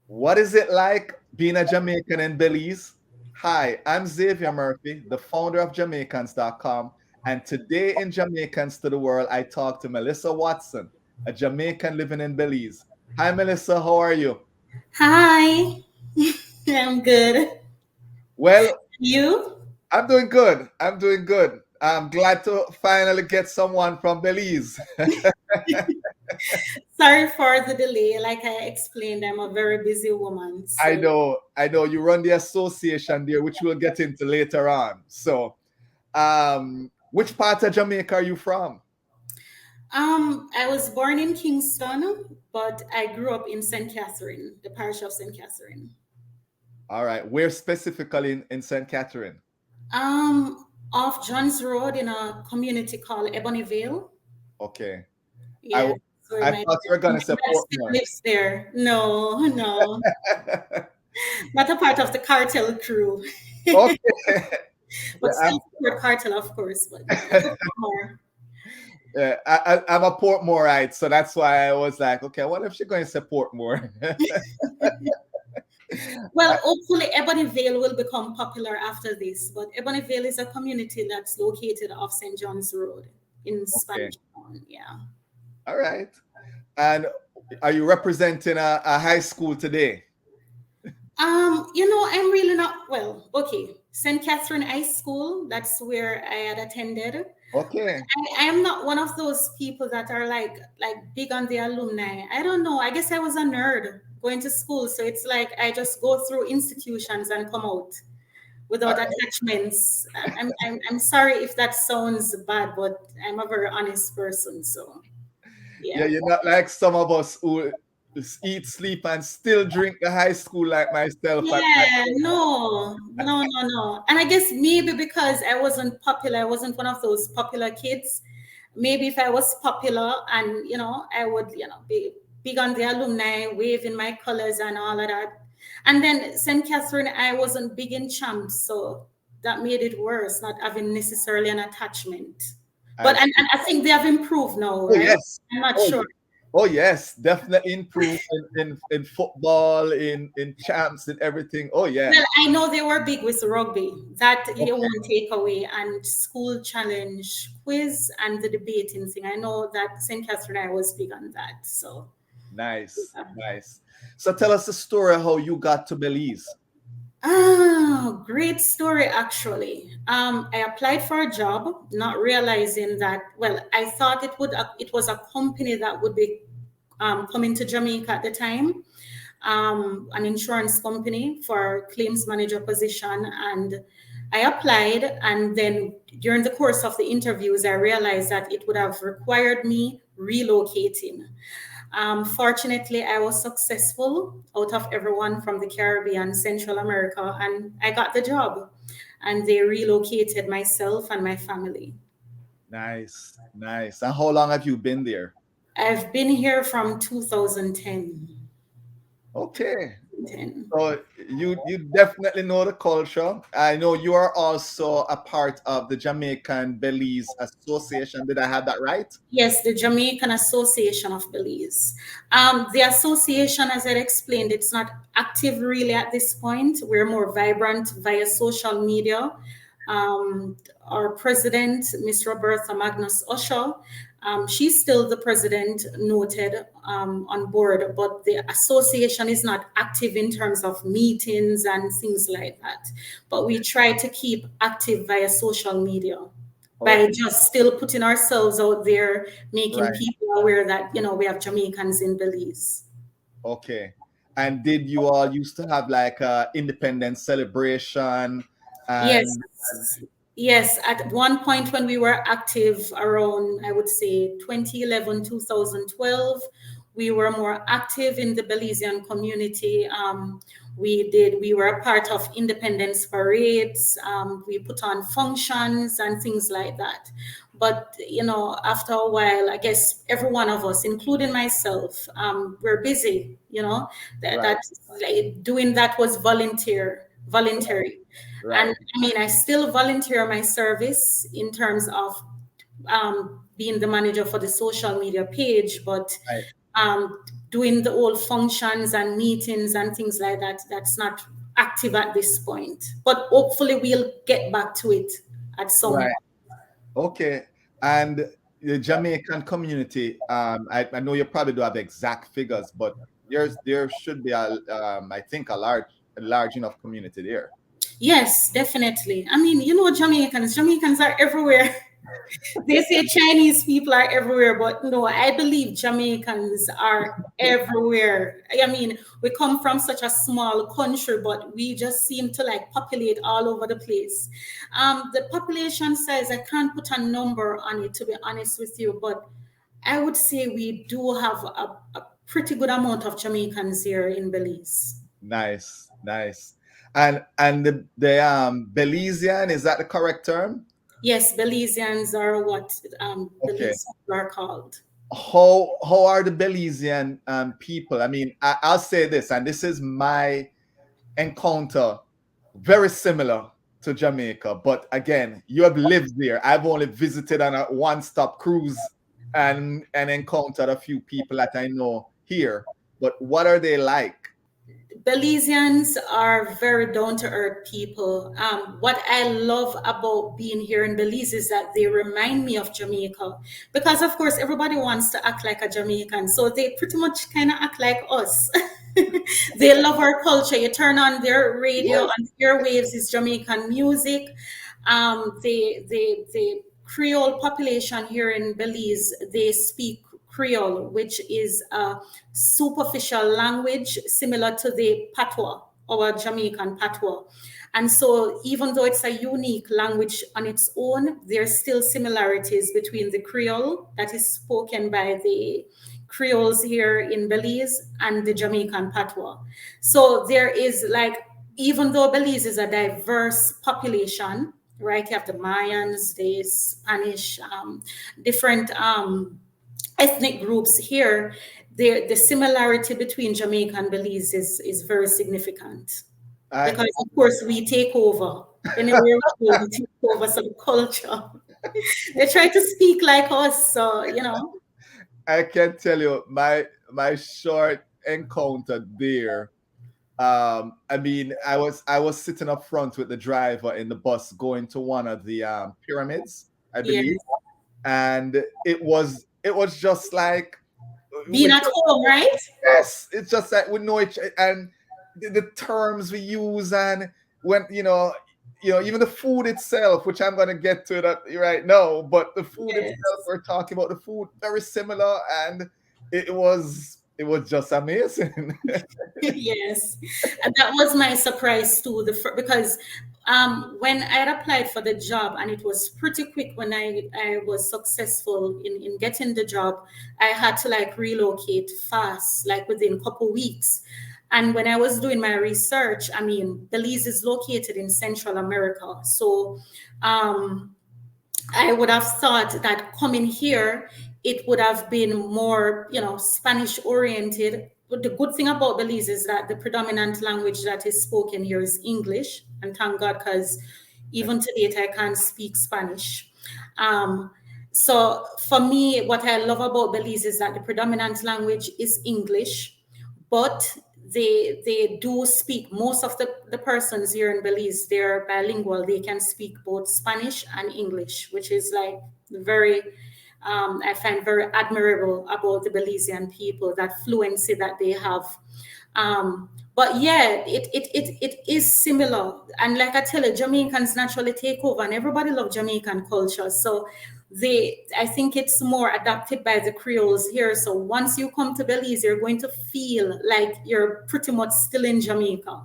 What is it like being a Jamaican in Belize? Hi, I'm Xavier Murphy, the founder of Jamaicans.com. And today in Jamaicans to the World, I talk to Melissa Watson, a Jamaican living in Belize. Hi, Melissa, how are you? Hi, I'm good. Well, You? I'm doing good. I'm doing good. I'm glad to finally get someone from Belize. Sorry for the delay. Like I explained, I'm a very busy woman. So, I know you run the association there, which we'll get into later on. So, which part of Jamaica are you from? I was born in Kingston, but I grew up in St. Catherine, the parish of St. Catherine. All right. Where specifically in St. Catherine? Off Johns Road in a community called Ebonyville. Okay. I Yeah, so I my thought you were my gonna say dad still Portmore. lives there. No, no, not a part of the cartel crew, Okay. but Yeah, still support cartel, of course. But yeah, more. yeah, I'm a Portmorite, so that's why I was like, okay, what if she's going to say Portmore? Well, hopefully Ebonyvale will become popular after this, but Ebonyvale is a community that's located off St. John's Road in Okay. Spanish Town. Yeah. All right. And are you representing a high school today? I'm really not well, okay. St. Catherine High School, that's where I had attended. Okay. I am not one of those people that are like big on the alumni. I don't know. I guess I was a nerd going to school. So it's like I just go through institutions and come out All without right. attachments. I'm sorry if that sounds bad, but I'm a very honest person. So Yeah, yeah. you're not like some of us who eat, sleep, and still drink the high school like myself at Yeah, home. no. And I guess maybe because I wasn't popular, I wasn't one of those popular kids. Maybe if I was popular and I would, be big on the alumni, waving my colors and all of that. And then St. Catherine, I wasn't big in champs, so that made it worse, not having necessarily an attachment. I But see. and I think they have improved now, Oh right? yes. I'm not Oh, sure. oh yes. Definitely improve in football, in champs, and everything. Oh yeah. Well, I know they were big with rugby. That you Okay. won't take away. And school challenge quiz and the debating thing. I know that St. Catherine I was big on that. So Nice. yeah. Nice. So tell us the story how you got to Belize. Oh, great story actually. I applied for a job, not realizing that. Well, I thought it was a company that would be coming to Jamaica at the time, an insurance company for claims manager position, and I applied. And then during the course of the interviews, I realized that it would have required me relocating. Fortunately, I was successful out of everyone from the Caribbean, Central America, and I got the job. And they relocated myself and my family. Nice. Nice. And how long have you been there? I've been here from 2010. Okay. 10. So you definitely know the culture. I know you are also a part of the Jamaican Belize Association. Did I have that right? Yes, the Jamaican Association of Belize. The association, as I explained, it's not active really at this point. We're more vibrant via social media. Our president, Miss Roberta Magnus Osho, she's still the president, noted on board, but the association is not active in terms of meetings and things like that. But we try to keep active via social media by Okay, just still putting ourselves out there, making right. people aware that we have Jamaicans in Belize. Okay. And did you all used to have like a independence celebration Yes, and yes. At one point when we were active around, I would say 2011, 2012, we were more active in the Belizean community. We were a part of independence parades. We put on functions and things like that. But after a while, I guess every one of us, including myself, we're busy. That right, like, doing that was voluntary. And right, I mean, I still volunteer my service in terms of being the manager for the social media page, but right. doing the old functions and meetings and things like that. That's not active at this point, but hopefully we'll get back to it at some Right. point. Okay. And the Jamaican community, I know you probably don't have exact figures, but there should be I think a large enough community there. Yes, definitely. I mean, Jamaicans are everywhere. They say Chinese people are everywhere, but no, I believe Jamaicans are everywhere. I mean, we come from such a small country, but we just seem to like populate all over the place. The population size, I can't put a number on it, to be honest with you, but I would say we do have a pretty good amount of Jamaicans here in Belize. Nice, nice. And the Belizean, is that the correct term? Yes, Belizeans are what Okay. Belizeans are called. How are the Belizean people? I mean, I'll say this, and this is my encounter, very similar to Jamaica. But again, you have lived there. I've only visited on a one-stop cruise and encountered a few people that I know here. But what are they like? Belizeans are very down to earth people. What I love about being here in Belize is that they remind me of Jamaica because, of course, everybody wants to act like a Jamaican. So they pretty much kind of act like us. They love our culture. You turn on their radio Yes. and airwaves is Jamaican music. The Creole population here in Belize, they speak Creole, which is a superficial language similar to the patois, our Jamaican patois. And so, even though it's a unique language on its own, there's still similarities between the Creole that is spoken by the Creoles here in Belize and the Jamaican patois. So, there is like, even though Belize is a diverse population, right? You have the Mayans, the Spanish, different ethnic groups here. The similarity between Jamaica and Belize is very significant I because, of course, we take over. Anywhere we go, we take over some culture. They try to speak like us, so I can tell you my short encounter there. I mean, I was sitting up front with the driver in the bus going to one of the pyramids, I yeah, believe, and it was just like being we at home, right? yes, it's just that we know each and the terms we use and when even the food itself, which I'm gonna get to that right now, but the food itself, Yes. we're talking about the food very similar, and it was just amazing. Yes, and that was my surprise too. Because when I had applied for the job, and it was pretty quick when I was successful in getting the job, I had to like relocate fast, like within a couple weeks. And when I was doing my research, I mean, Belize is located in Central America, so um, I would have thought that coming here, it would have been more, Spanish oriented. But the good thing about Belize is that the predominant language that is spoken here is English. And thank God, because even to date, I can't speak Spanish. Um, so for me, what I love about Belize is that the predominant language is English, but they do speak, most of the persons here in Belize, they're bilingual. They can speak both Spanish and English, which is like very I find very admirable about the Belizean people, that fluency that they have. But yeah, it is similar. And like I tell you, Jamaicans naturally take over and everybody loves Jamaican culture. So I think it's more adapted by the Creoles here. So once you come to Belize, you're going to feel like you're pretty much still in Jamaica.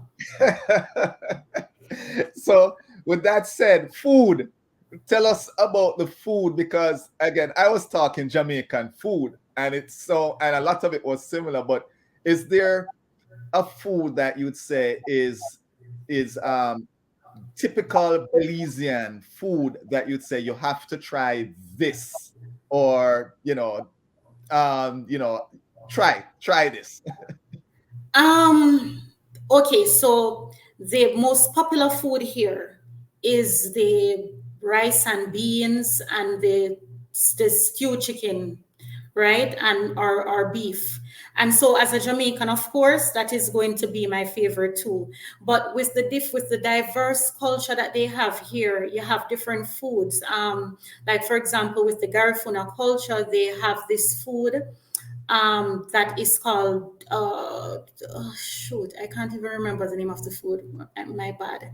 So, with that said, food. Tell us about the food because again, I was talking Jamaican food, and a lot of it was similar. But is there a food that you'd say is typical Belizean food that you'd say you have to try this, or um, you know, try this? Um, okay, so the most popular food here is the rice and beans and the stew chicken. right? And or beef. And so as a Jamaican, of course, that is going to be my favorite too. But with the diverse culture that they have here, you have different foods. Like for example, with the Garifuna culture, they have this food that is called shoot, I can't even remember the name of the food. My bad.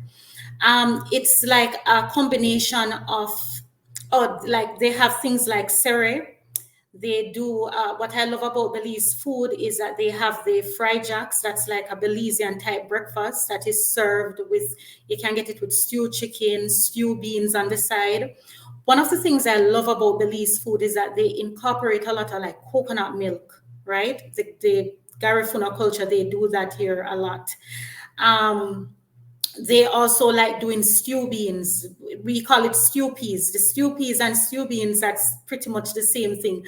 It's like a combination of, oh, like they have things like sere. They do, what I love about Belize food is that they have the fry jacks. That's like a Belizean type breakfast that is served with, you can get it with stew chicken, stew beans on the side. One of the things I love about Belize food is that they incorporate a lot of like coconut milk, right? The Garifuna culture, they do that here a lot. Um, they also like doing stew beans. We call it stew peas. The stew peas and stew beans, that's pretty much the same thing.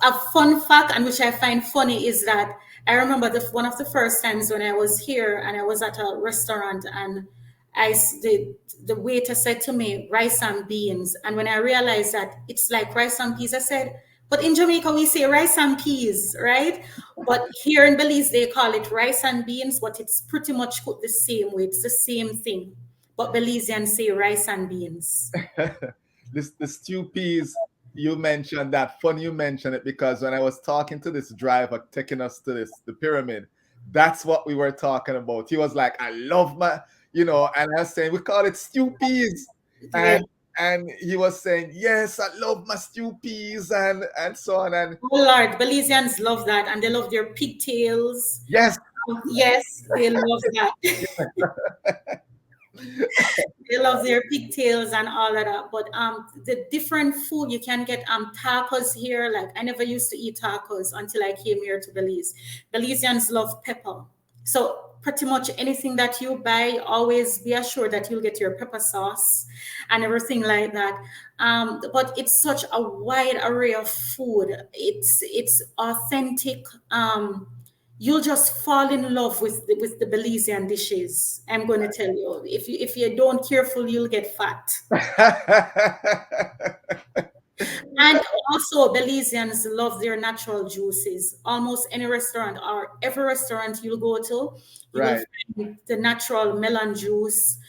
A fun fact, and which I find funny, is that I remember one of the first times when I was here and I was at a restaurant, and the waiter said to me rice and beans, and when I realized that it's like rice and peas, I said, but in Jamaica we say rice and peas, right? But here in Belize they call it rice and beans, but it's pretty much cooked the same way. It's the same thing, but Belizeans say rice and beans. This the stew peas, you mentioned that. Funny you mentioned it, because when I was talking to this driver taking us to the pyramid, that's what we were talking about. He was like, I love my, and I was saying we call it stew peas. Yeah. And he was saying, yes, I love my stew peas, and so on. And Oh Lord, Belizeans love that, and they love their pigtails. yes. Yes, they love that. They love their pigtails and all of that. But the different food you can get, tacos here. Like I never used to eat tacos until I came here to Belize. Belizeans love pepper. So pretty much anything that you buy, always be assured that you'll get your pepper sauce and everything like that. But it's such a wide array of food. It's authentic. You'll just fall in love with the Belizean dishes. I'm going to tell you, if you don't careful, you'll get fat. And also, Belizeans love their natural juices. Almost any restaurant or every restaurant you'll go to, you will Right. find the natural melon juice,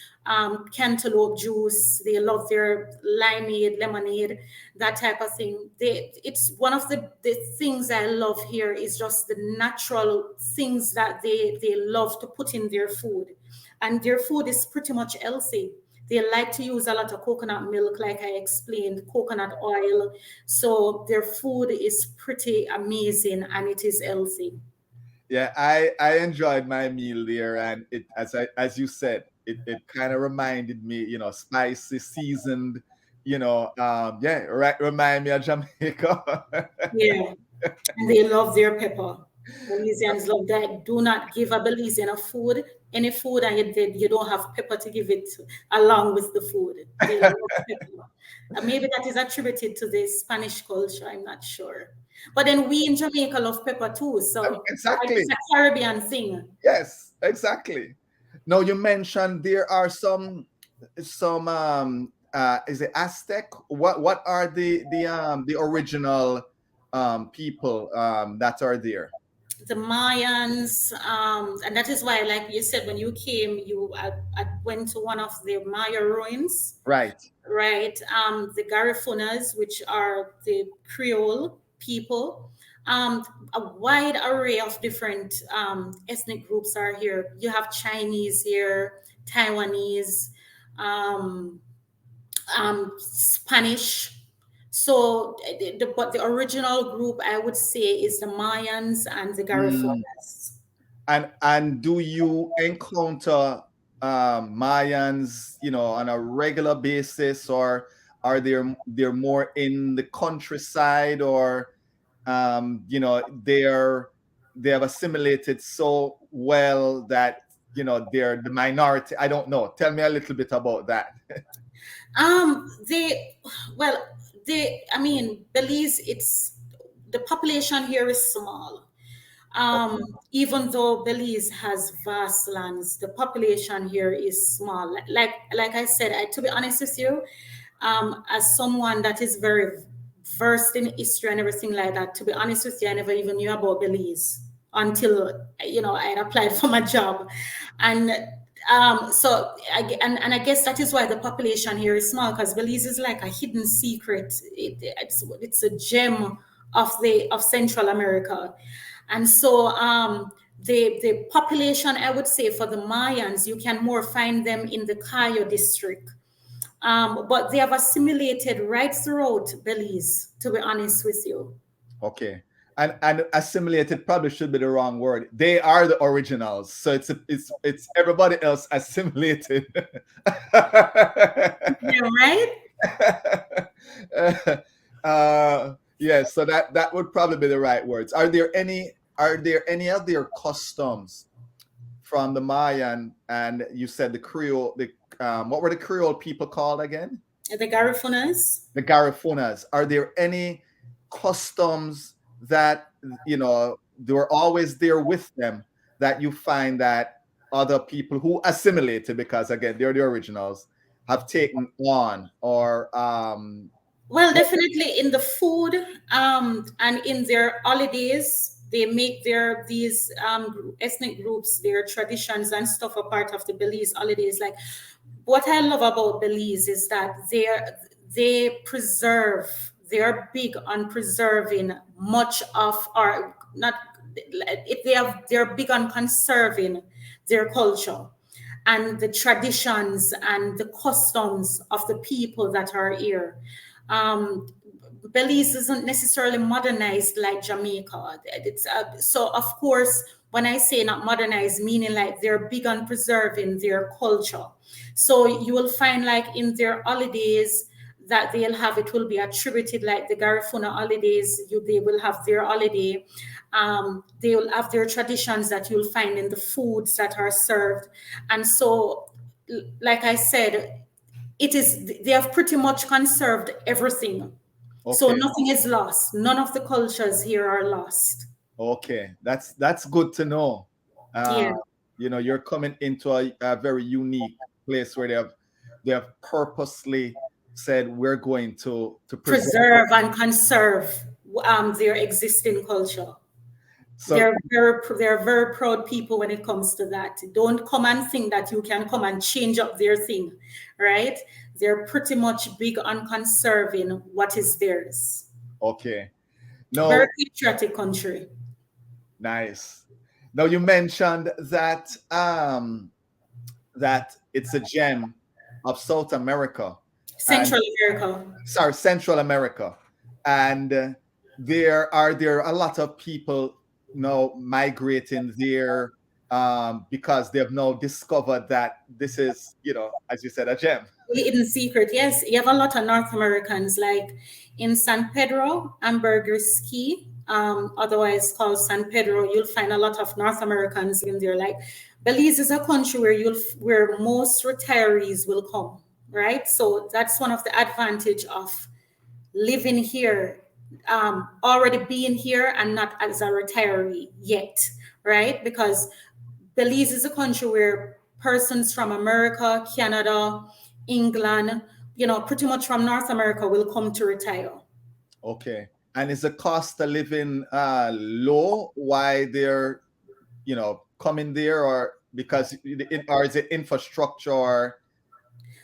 cantaloupe juice. They love their limeade, lemonade, that type of thing. It's one of the things I love here is just the natural things that they love to put in their food. And their food is pretty much healthy. They like to use a lot of coconut milk, like I explained, coconut oil. So their food is pretty amazing and it is healthy. Yeah, I enjoyed my meal there, and it, as you said, it kind of reminded me, spicy, seasoned, yeah, right, remind me of Jamaica. Yeah. And they love their pepper. Belizeans love that. Do not give a Belizean a food, any food, and you don't have pepper to give it along with the food. They love pepper. Maybe that is attributed to the Spanish culture. I'm not sure. But then we in Jamaica love pepper too. So it's Exactly. a Caribbean thing. Yes, exactly. Now you mentioned there are some is it Aztec? What are the original people that are there? The Mayans, and that is why, like you said, when you came, I went to one of the Maya ruins, Right. right? The Garifunas, which are the Creole people. A wide array of different ethnic groups are here. You have Chinese here, Taiwanese, um, Spanish. So, but the original group I would say is the Mayans and the Mm. Garifunas. And do you encounter Mayans, on a regular basis, or are they're more in the countryside, or they have assimilated so well that they're the minority? I don't know. Tell me a little bit about that. They, well, I mean, Belize, the population here is small. Um, Okay. Even though Belize has vast lands, the population here is small. Like I said, to be honest with you, as someone that is very versed in history and everything like that. To be honest with you, I never even knew about Belize until I had applied for my job, and and I guess that is why the population here is small, because Belize is like a hidden secret. It's a gem of Central America, and so the population, I would say, for the Mayans, you can more find them in the Cayo district. But they have assimilated right throughout Belize, to be honest with you. Okay. And assimilated probably should be the wrong word. They are the originals. So it's everybody else assimilated. Yeah, right? Yes, so that would probably be the right words. Are there any of their customs from the Mayan, and you said the Creole, the what were the Creole people called again? The Garifunas. The Garifunas. Are there any customs that they were always there with them that you find that other people who assimilated, because again they're the originals, have taken on, or Well, definitely in the food, and in their holidays, they make these ethnic groups, their traditions and stuff a part of the Belize holidays. Like, what I love about Belize is that they preserve. They are big on preserving much of our not. If they're big on conserving their culture and the traditions and the customs of the people that are here. Um, Belize isn't necessarily modernized like Jamaica. So of course, when I say not modernized, meaning like they're big on preserving their culture. So you will find like in their holidays that they'll have, it will be attributed like the Garifuna holidays. They will have their holiday. They will have their traditions that you'll find in the foods that are served, and so, like I said, they have pretty much conserved everything. So okay. nothing is lost. None of the cultures here are lost. Okay, that's good to know. Yeah. Uh, you're coming into a very unique place where they have purposely said we're going to preserve. Preserve and conserve their existing culture. So They're very proud people when it comes to that. Don't come and think that you can come and change up their thing, right? They're pretty much big on conserving what is theirs. okay, Very no, patriotic country. nice. Now you mentioned that it's a gem of South America, and Central America. sorry, Central America, and there a lot of people now migrating there, because they have now discovered that this is, as you said, a gem. Hidden secret, yes. You have a lot of North Americans, like in San Pedro, Ambergris Key, otherwise called San Pedro. You'll find a lot of North Americans in there. Like, Belize is a country where most retirees will come, right? So that's one of the advantage of living here, already being here and not as a retiree yet, right? Because Belize is a country where persons from America, Canada, England, pretty much from North America will come to retire. Okay. And is the cost of living low? Why they're, coming there, or because or is it infrastructure, or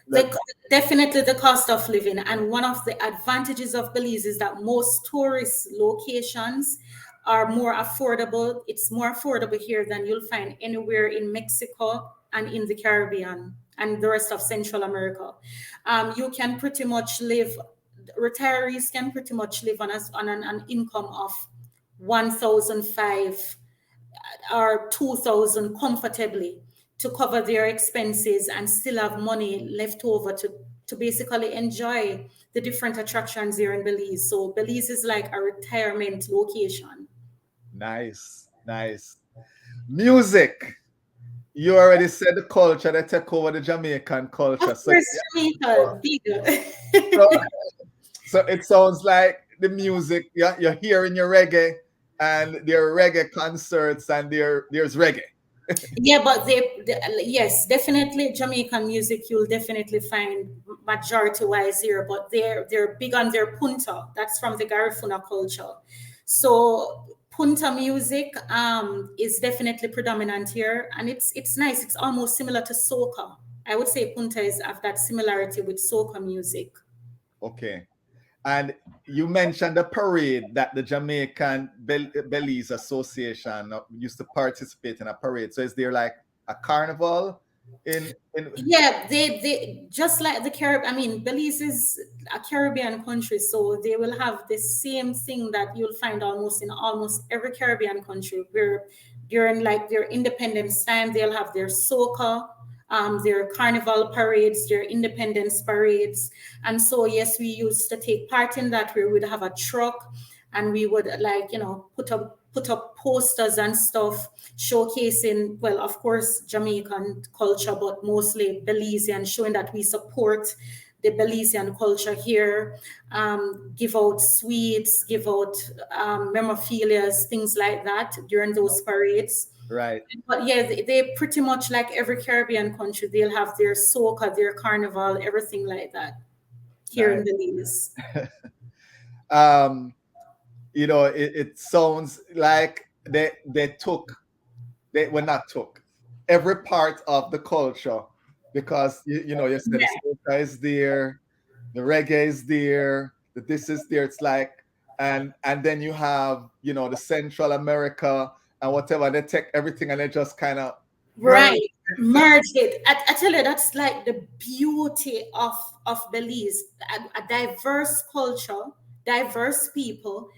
The, Definitely the cost of living. And one of the advantages of Belize is that most tourist locations are more affordable. It's more affordable here than you'll find anywhere in Mexico and in the Caribbean and the rest of Central America. You can pretty much live, retirees can pretty much live on an income of 1,005 or 2,000 comfortably to cover their expenses and still have money left over to basically enjoy the different attractions here in Belize. So Belize is like a retirement location. nice, nice. Music. You already said the culture that take over the Jamaican culture. Of course, Jamaica, big. So, so it sounds like the music, you're hearing your reggae, and there are reggae concerts, and there's reggae. Yeah, but yes, definitely Jamaican music you'll definitely find majority wise here, but they're big on their punta. That's from the Garifuna culture. So punta music is definitely predominant here, and it's nice. It's almost similar to soca. I would say punta is of that similarity with soca music. Okay. And you mentioned the parade that the Jamaican Belize Association used to participate in a parade. So is there like a carnival in Yeah, they just like the Caribbean. I mean, Belize is a Caribbean country, so they will have the same thing that you'll find almost in almost every Caribbean country. Where during like their independence time, they'll have their soca, their carnival parades, their independence parades, and so yes, we used to take part in that. Where we'd have a truck, and we would like put up posters and stuff showcasing, well, of course, Jamaican culture, but mostly Belizean, showing that we support the Belizean culture here. Give out sweets, give out memophilias, things like that during those parades. right? But yeah, they pretty much like every Caribbean country, they'll have their soca, their carnival, everything like that here in Nice. Belize. Um, it sounds like they were not took every part of the culture because you said the soca is there, the reggae is there, the this is there. It's like and then you have the Central America and whatever. They take everything and they just kind of merge. Right, merged it. I tell you, that's like the beauty of Belize, a diverse culture, diverse people,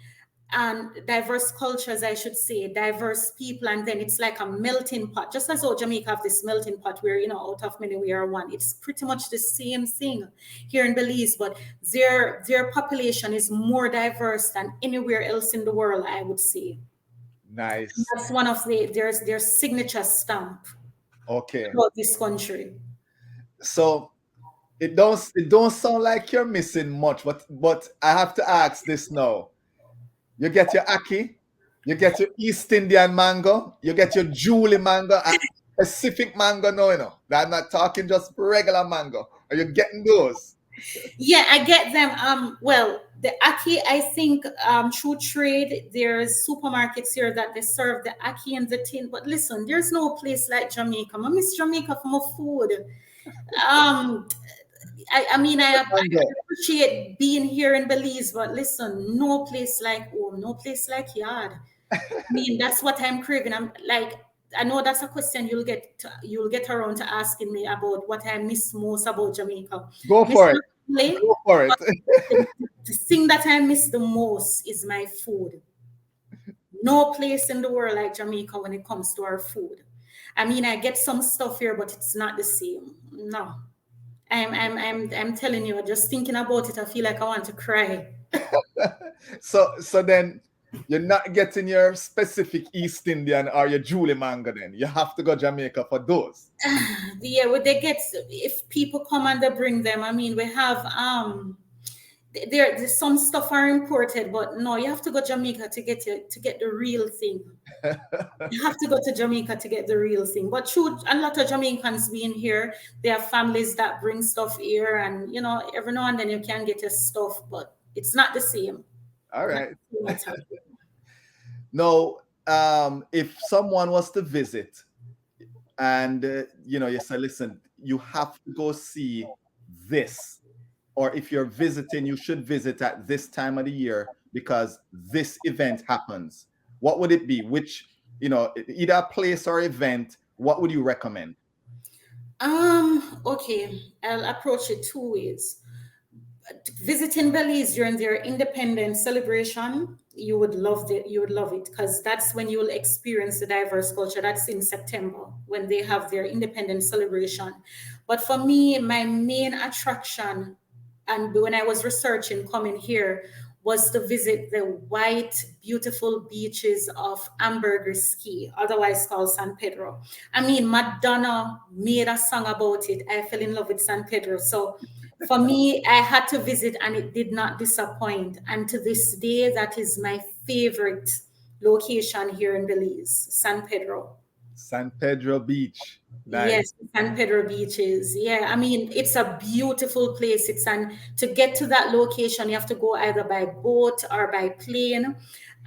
and diverse cultures, I should say, diverse people, and then it's like a melting pot. Just as how Jamaica have this melting pot where out of many we are one. It's pretty much the same thing here in Belize, but their population is more diverse than anywhere else in the world, I would say. Nice. That's one of their signature stamp Okay. about this country. So it don't sound like you're missing much, but I have to ask this now. You get your ackee, you get your East Indian mango, you get your Julie mango, and Pacific mango. No, I'm not talking just regular mango. Are you getting those? Yeah, I get them. Well, the ackee, I think, through trade, there's supermarkets here that they serve the ackee in the tin. But listen, there's no place like Jamaica. I miss Jamaica for my food. Um, I mean, I Mango. appreciate being here in Belize, but listen, no place like home, no place like yard. I mean, that's what I'm craving. I'm like, I know that's a question you'll get around to asking me about what I miss most about Jamaica. Go Miss for it. Play, Go for it. but the thing that I miss the most is my food. No place in the world like Jamaica when it comes to our food. I mean, I get some stuff here, but it's not the same. No, I'm telling you, just thinking about it, I feel like I want to cry. So then you're not getting your specific East Indian or your Julie mango then. You have to go Jamaica for those. Yeah, well, they get, if people come and they bring them. I mean, we have there's some stuff are imported, but no, you have to go Jamaica to get the real thing. You have to go to Jamaica to get the real thing. But true, a lot of Jamaicans being here, they have families that bring stuff here, and every now and then you can get your stuff, but it's not the same. All Not right. the same at all. No, if someone was to visit and you say, listen, you have to go see this, or if you're visiting, you should visit at this time of the year because this event happens. What would it be? Which, either a place or event, what would you recommend? Okay, I'll approach it two ways. Visiting Belize during their independence celebration, you would love it because that's when you will experience the diverse culture. That's in September when they have their independence celebration. But for me, my main attraction, and when I was researching coming here, was to visit the white, beautiful beaches of Ambergris Key, otherwise called San Pedro. I mean, Madonna made a song about it. I fell in love with San Pedro. So for me, I had to visit and it did not disappoint. And to this day, that is my favorite location here in Belize, San Pedro. San Pedro Beach. Nice. Yes, San Pedro beaches. Yeah, I mean, it's a beautiful place. It's and to get to that location, you have to go either by boat or by plane.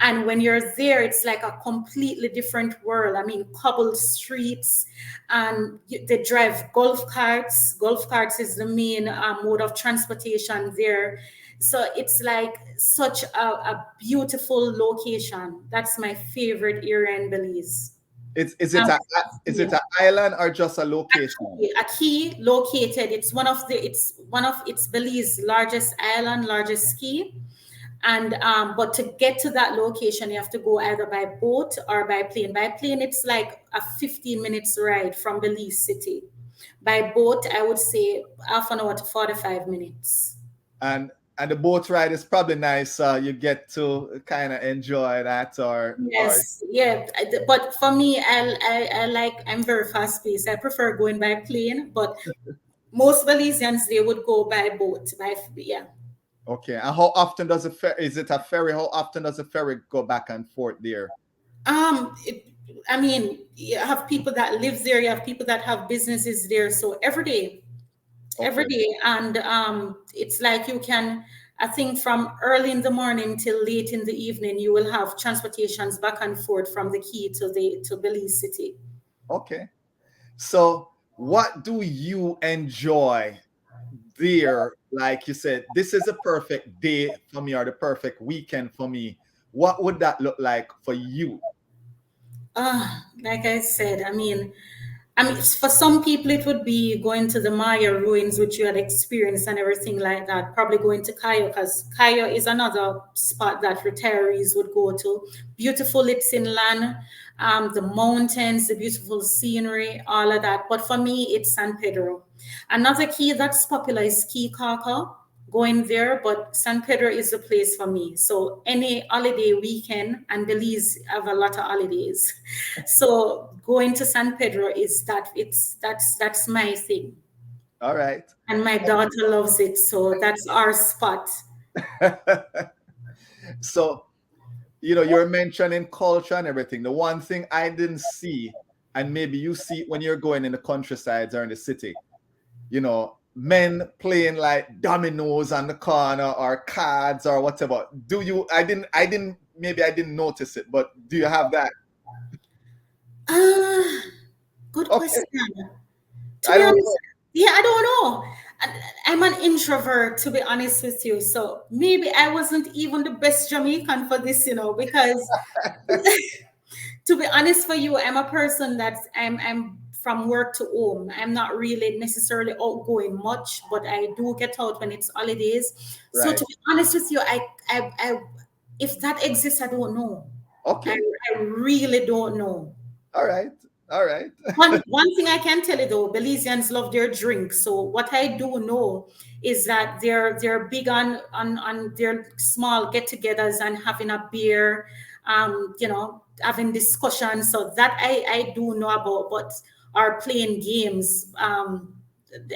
And when you're there, it's like a completely different world. I mean, cobbled streets, and they drive golf carts. Golf carts is the main mode of transportation there. So it's like such a beautiful location. That's my favorite area in Belize. Is it Um, a is yeah. it an island or just a location? A key located. It's Belize's largest island, largest key. And but to get to that location, you have to go either by boat or by plane. By plane, it's like a 15 minutes ride from Belize City. By boat, I would say half an hour to 45 minutes. And and the boat ride is probably nice. You get to kind of enjoy that, or Yes, yeah, but for me, I like I'm very fast paced. I prefer going by plane, but most Belizeans they would go by boat. Yeah. okay. And how often does a ferry? Is it a ferry? How often does a ferry go back and forth there? It, I mean, you have people that live there. You have people that have businesses there. So every Okay. day, and it's like you can. I think from early in the morning till late in the evening, you will have transportations back and forth from the key to Belize City. Okay. So, what do you enjoy there? Like you said, this is a perfect day for me or the perfect weekend for me. What would that look like for you? Like I said, I mean, for some people, it would be going to the Maya ruins, which you had experienced and everything like that. Probably going to Cayo, because Cayo is another spot that retirees would go to. Beautiful, it's inland, the mountains, the beautiful scenery, all of that. But for me, it's San Pedro. Another key that's popular is Key Kaka, going there, but San Pedro is the place for me. So any holiday weekend, and Belize have a lot of holidays. So going to San Pedro is that's my thing. All right. And my daughter loves it. So that's our spot. So, you're mentioning culture and everything. The one thing I didn't see, and maybe you see it when you're going in the countrysides or in the city, men playing like dominoes on the corner or cards or whatever. Do you? Maybe I didn't notice it, but do you have that? Ah, good Okay. question. To I be don't honest, know. yeah, I don't know. I'm an introvert, to be honest with you. So maybe I wasn't even the best Jamaican for this, because to be honest for you, I'm a person I'm from work to home. I'm not really necessarily outgoing much, but I do get out when it's holidays. So Right. to be honest with you, I if that exists, I don't know. I, Okay. I really don't know. All right. All right. One thing I can tell you though, Belizeans love their drink. So what I do know is that they're big on their small get-togethers and having a beer, having discussions. So that I do know about, but are playing games. I All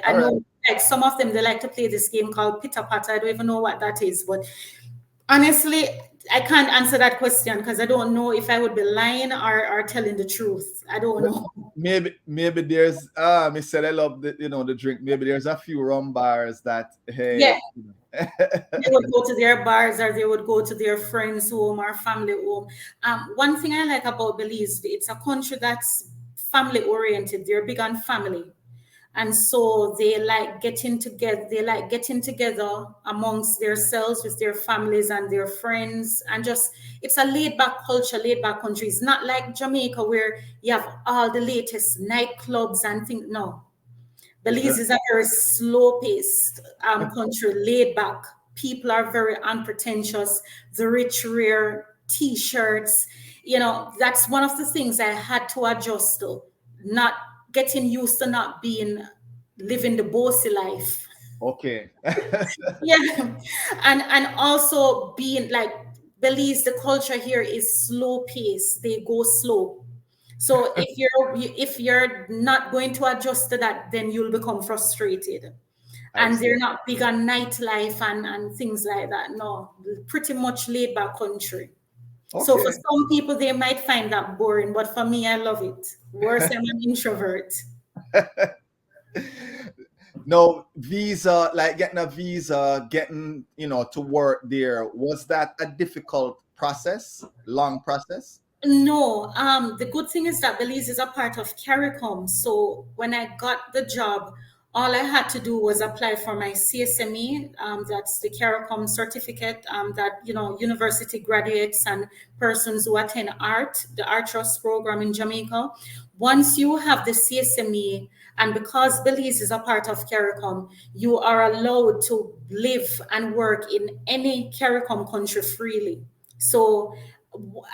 right. know like some of them they like to play this game called Pitter Patter. I don't even know what that is, but honestly, I can't answer that question because I don't know if I would be lying or telling the truth. I don't know. Maybe there's me said I love the drink. Maybe there's a few rum bars that, Yeah, hey. they would go to their bars or they would go to their friends' home or family home. One thing I like about Belize, it's a country that's family oriented. They're big on family. And so they like getting together amongst themselves with their families and their friends, and just it's a laid back culture, laid back country. It's not like Jamaica where you have all the latest nightclubs and things. No, Belize is a very slow paced country, laid back. People are very unpretentious. The rich wear t-shirts. That's one of the things I had to adjust to. Not getting used to not being living the bossy life. Okay. Yeah. And also being like Belize, the culture here is slow pace. They go slow. So if you're not going to adjust to that, then you'll become frustrated. I And see. they're not big on nightlife and things like that. No, pretty much laid back country. So for Okay. some people, they might find that boring, but for me, I love it. Worse, I'm an introvert. No visa, like getting a visa, getting, to work there. Was that a difficult process? Long process? No, the good thing is that Belize is a part of CARICOM. So when I got the job, all I had to do was apply for my CSME. That's the CARICOM certificate that university graduates and persons who attend the Art Trust program in Jamaica. Once you have the CSME, and because Belize is a part of CARICOM, you are allowed to live and work in any CARICOM country freely. So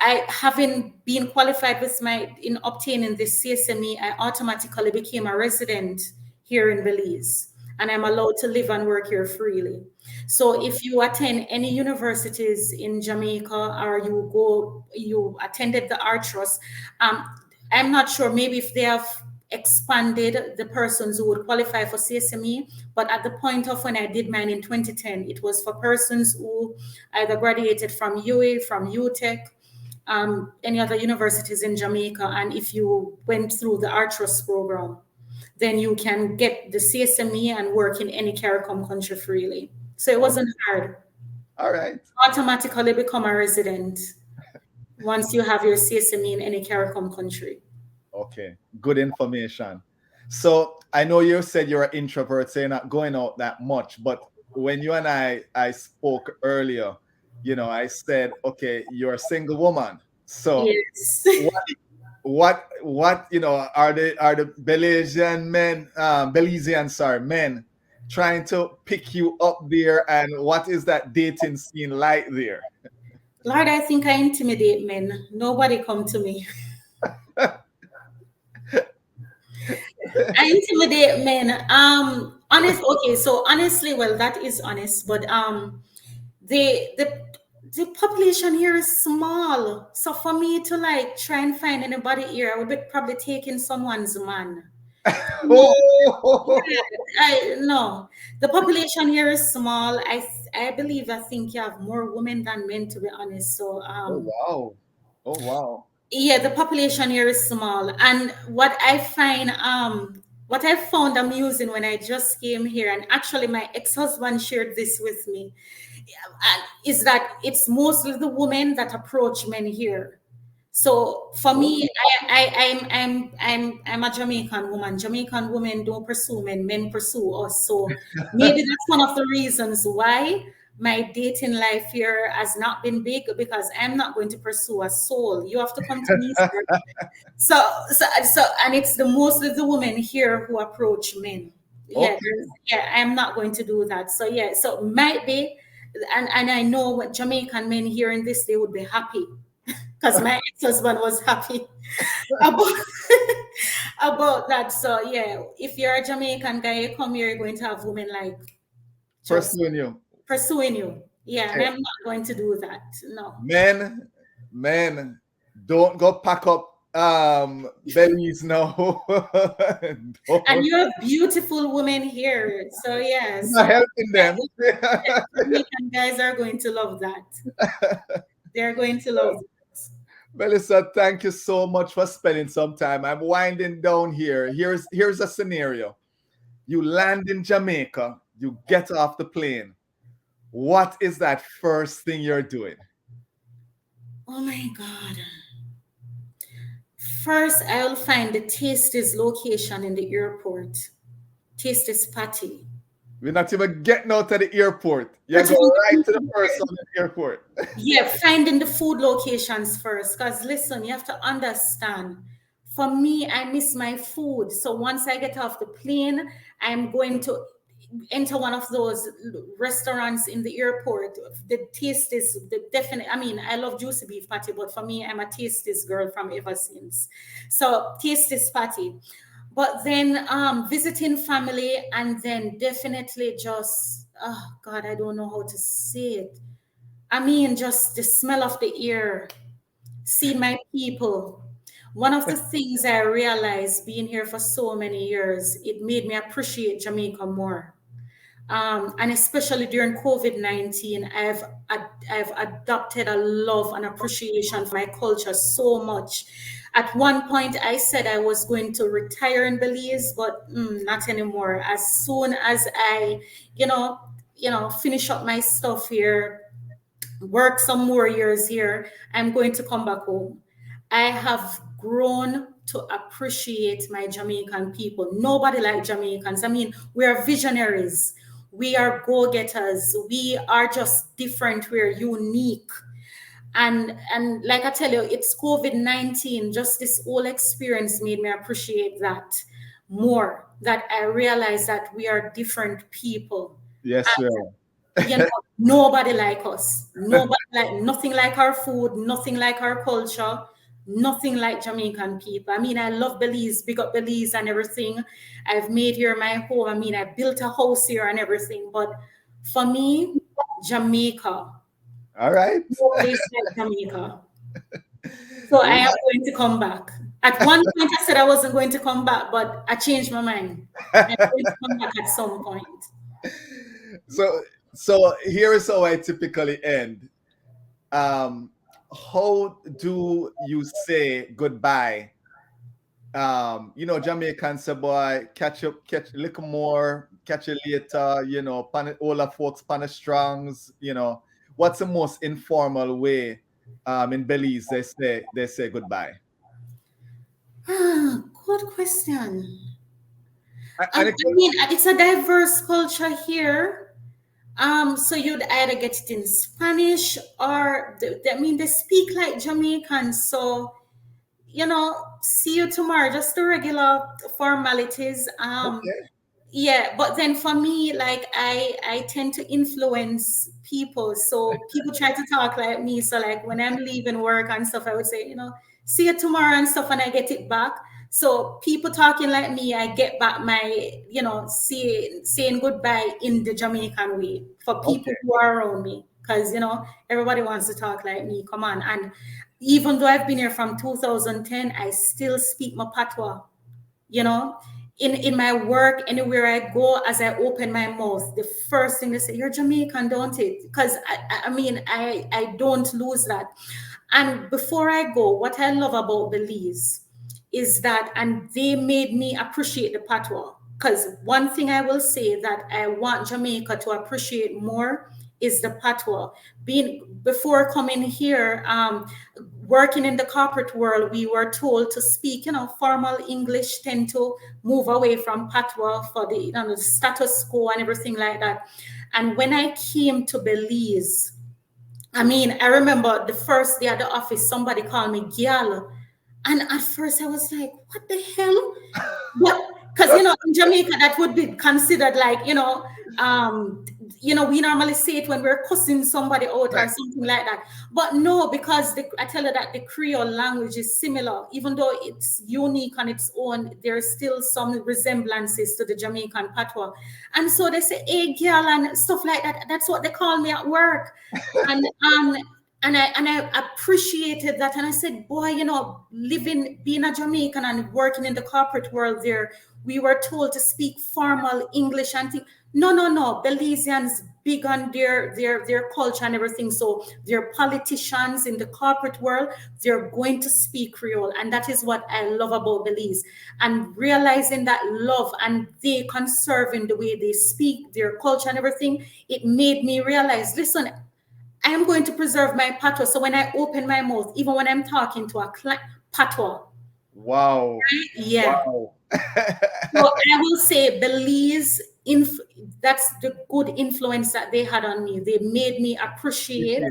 I having been qualified with my in obtaining this CSME, I automatically became a resident here in Belize, and I'm allowed to live and work here freely. So if you attend any universities in Jamaica or you attended the Art Trust, um, I'm not sure maybe if they have expanded the persons who would qualify for CSME, but at the point of when I did mine in 2010, it was for persons who either graduated from UA, from UTech, any other universities in Jamaica, and if you went through the Artrus program, then you can get the CSME and work in any CARICOM country freely. So it Okay. wasn't hard. All right. Automatically become a resident once you have your CSME in any CARICOM country. Okay. Good information. So I know you said you're an introvert, so you're not going out that much. But when you and I spoke earlier, I said, okay, you're a single woman. So Yes. what are the Belizean men, Belizean, sorry, men trying to pick you up there, and what is that dating scene like there? Lord, I think I intimidate men. Nobody come to me. I intimidate men. Okay, so honestly, well, that is honest, but the the the population here is small. So for me to like try and find anybody here, I would be probably taking someone's man. No, Oh, no. The population here is small. I believe I think you have more women than men, to be honest. So oh wow, oh wow. yeah, the population here is small, and what I found amusing when I just came here, and actually my ex-husband shared this with me, is that it's mostly the women that approach men here. So for me, Oh, I'm a Jamaican woman. Jamaican women don't pursue men, men pursue us. So maybe that's one of the reasons why my dating life here has not been big, because I'm not going to pursue a soul. You have to come to me, sir. And it's the mostly the women here who approach men. Yeah, okay. yeah, I'm not going to do that. So yeah, so might be, and I know what Jamaican men hearing this, they would be happy because my ex-husband was happy about about that. So yeah, if you're a Jamaican guy, you come here, you're going to have women like just Pursuing you. pursuing you. Yeah, and Okay. I'm not going to do that. No. Men, men, don't go pack up bellies now. And Don't. you have beautiful women here. So yeah, You're not so helping them. Jamaican guys are going to love that. They're going to love that. Melissa, thank you so much for spending some time. I'm winding down here. Here's a scenario. You land in Jamaica, you get off the plane. What is that first thing you're doing? Oh my God. First, I'll find the tastiest location in the airport. Tastiest party. We're not even getting out of the airport. You Not go even right getting to the to first the one in the airport. Yeah, finding the food locations first. Because listen, you have to understand. For me, I miss my food. So once I get off the plane, I'm going to enter one of those restaurants in the airport. The taste is the definite. I mean, I love juicy beef patty, but for me, I'm a tasties girl from ever since. So tasties patty. But then visiting family, and then definitely just, oh God, I don't know how to say it. I mean, just the smell of the air, seeing my people. One of the things I realized being here for so many years, it made me appreciate Jamaica more. And especially during COVID-19, I've adopted a love and appreciation for my culture so much. At one point, I said I was going to retire in Belize, but not anymore. As soon as I, you know, finish up my stuff here, work some more years here, I'm going to come back home. I have grown to appreciate my Jamaican people. Nobody like Jamaicans. I mean, we are visionaries. We are go-getters. We are just different. We're unique. And like I tell you, it's COVID-19. Just this whole experience made me appreciate that more. That I realized that we are different people. Yes, sir. You know, nobody like us. Nobody like nothing like our food, nothing like our culture, nothing like Jamaican people. I mean, I love Belize, big up Belize and everything. I've made here my home. I mean, I built a house here and everything. But for me, Jamaica, All right. no place like Jamaica. So I am going to come back. At one point, I said I wasn't going to come back, but I changed my mind. I'm going to come back at some point. So so here is how I typically end. Um, how do you say goodbye? Jamaicans say, boy, catch up, catch a little more, catch you later, all the folks, pan strongs, what's the most informal way in Belize they say goodbye? Good question. And I it could, mean, it's a diverse culture here. So you'd either get it in Spanish or I mean, they speak like Jamaicans. So see you tomorrow. Just the regular formalities. okay. Yeah, but then for me, like I tend to influence people. So people try to talk like me. So like when I'm leaving work and stuff, I would say, see you tomorrow and stuff, and I get it back. So people talking like me, I get back my, saying goodbye in the Jamaican way for people Okay. who are around me. Because everybody wants to talk like me. Come on. And even though I've been here from 2010, I still speak my patois, you know in my work, anywhere I go, as I open my mouth, the first thing they say, you're Jamaican, don't it? Because I mean, I don't lose that. And before I go, what I love about Belize is that, and they made me appreciate the patois, because one thing I will say that I want Jamaica to appreciate more is the patois. Being before coming here, working in the corporate world, we were told to speak, formal English, tend to move away from patois for the status quo and everything like that. And when I came to Belize, I mean, I remember the first day at the office, somebody called me Gyal. And at first I was like, what the hell? But because in Jamaica that would be considered like, we normally say it when we're cussing somebody out or Right. something like that. But no, because I tell you that the Creole language is similar, even though it's unique on its own, there's still some resemblances to the Jamaican patois. And so they say, hey girl, and stuff like that. That's what they call me at work. And I appreciated that. And I said, boy, being a Jamaican and working in the corporate world there, we were told to speak formal English and think, no, no, no. Belizeans big on their culture and everything. So their politicians in the corporate world, they're going to speak Creole. And that is what I love about Belize. And realizing that love and they conserving the way they speak, their culture and everything, it made me realize, listen, I am going to preserve my patois. So when I open my mouth, even when I'm talking to a client, patois, Wow. yeah. Wow. So I will say Belize, that's the good influence that they had on me. They made me appreciate,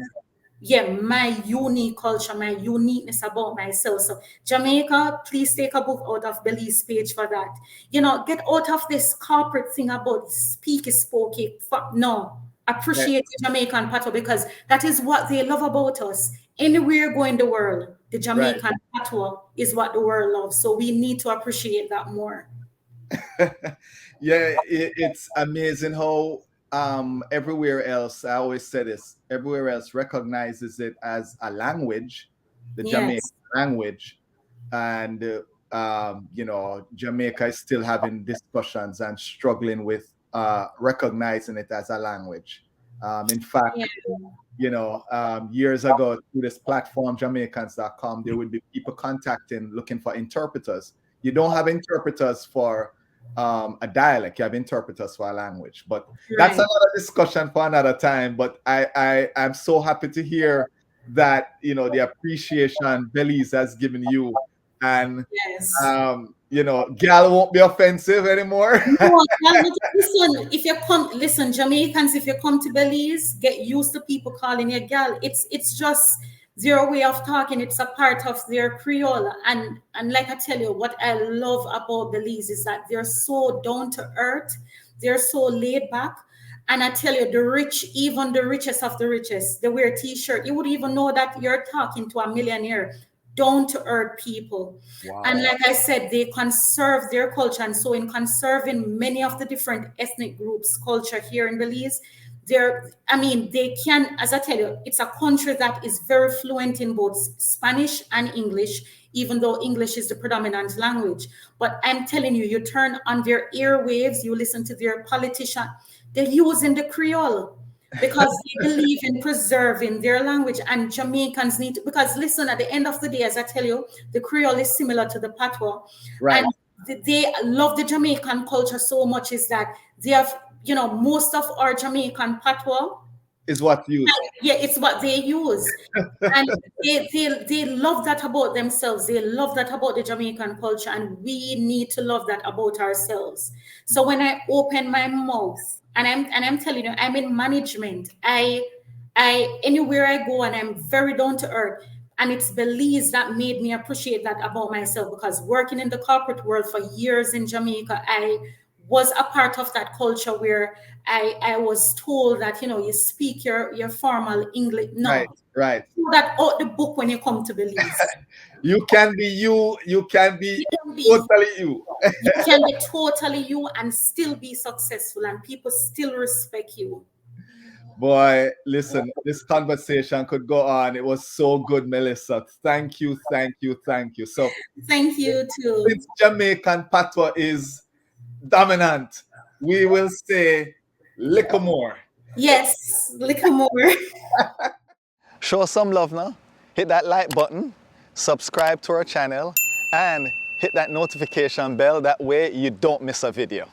yeah, my unique culture, my uniqueness about myself. So Jamaica, please take a book out of Belize page for that. Get out of this corporate thing about speaky spokey. No, Right. appreciate the Jamaican patois, because that is what they love about us. Anywhere go in the world, the Right. Jamaican patois is what the world loves. So we need to appreciate that more. Yeah, it's amazing how everywhere else, I always say this, everywhere else recognizes it as a language, the Jamaican Yes. language, and Jamaica is still having discussions and struggling with recognizing it as a language. In fact, Yeah. years ago through this platform, Jamaicans.com, there would be people contacting looking for interpreters. You don't have interpreters for a dialect, you have interpreters for a language. But that's Right. another discussion for another time. But I'm so happy to hear that, the appreciation Belize has given you. And, Yes. gal won't be offensive anymore. No, well, listen, if you come, listen, Jamaicans, if you come to Belize, get used to people calling you gal. It's just their way of talking. It's a part of their Creole. And like I tell you, what I love about Belize is that they're so down to earth, they're so laid back. And I tell you, the rich, even the richest of the richest, they wear t-shirt. You would even know that you're talking to a millionaire. Down to earth people. Wow. And like I said, they conserve their culture. And so in conserving many of the different ethnic groups' culture here in Belize, they can, as I tell you, it's a country that is very fluent in both Spanish and English, even though English is the predominant language. But I'm telling you, you turn on their airwaves, you listen to their politician, they're using the Creole because they believe in preserving their language, and Jamaicans need to, because listen, at the end of the day, as I tell you, the Creole is similar to the Patois. Right. And they love the Jamaican culture so much is that they have, most of our Jamaican Patois is what you yeah, it's what they use. And they love that about themselves. They love that about the Jamaican culture, and we need to love that about ourselves. So when I open my mouth, and I'm telling you, I'm in management. I anywhere I go, and I'm very down to earth. And it's Belize that made me appreciate that about myself, because working in the corporate world for years in Jamaica, I was a part of that culture where I was told that, you speak your formal English. No, right. do that out the book when you come to Belize. You can be you can be You can be, totally you. you can be totally you and still be successful, and people still respect you. Boy, listen, this conversation could go on. It was so good, Melissa. Thank you, thank you, thank you. So Thank you too. since Jamaican patois is dominant, we will say little more. Yes, little more. Show us some love now. Hit that like button, subscribe to our channel, and hit that notification bell. That way you don't miss a video.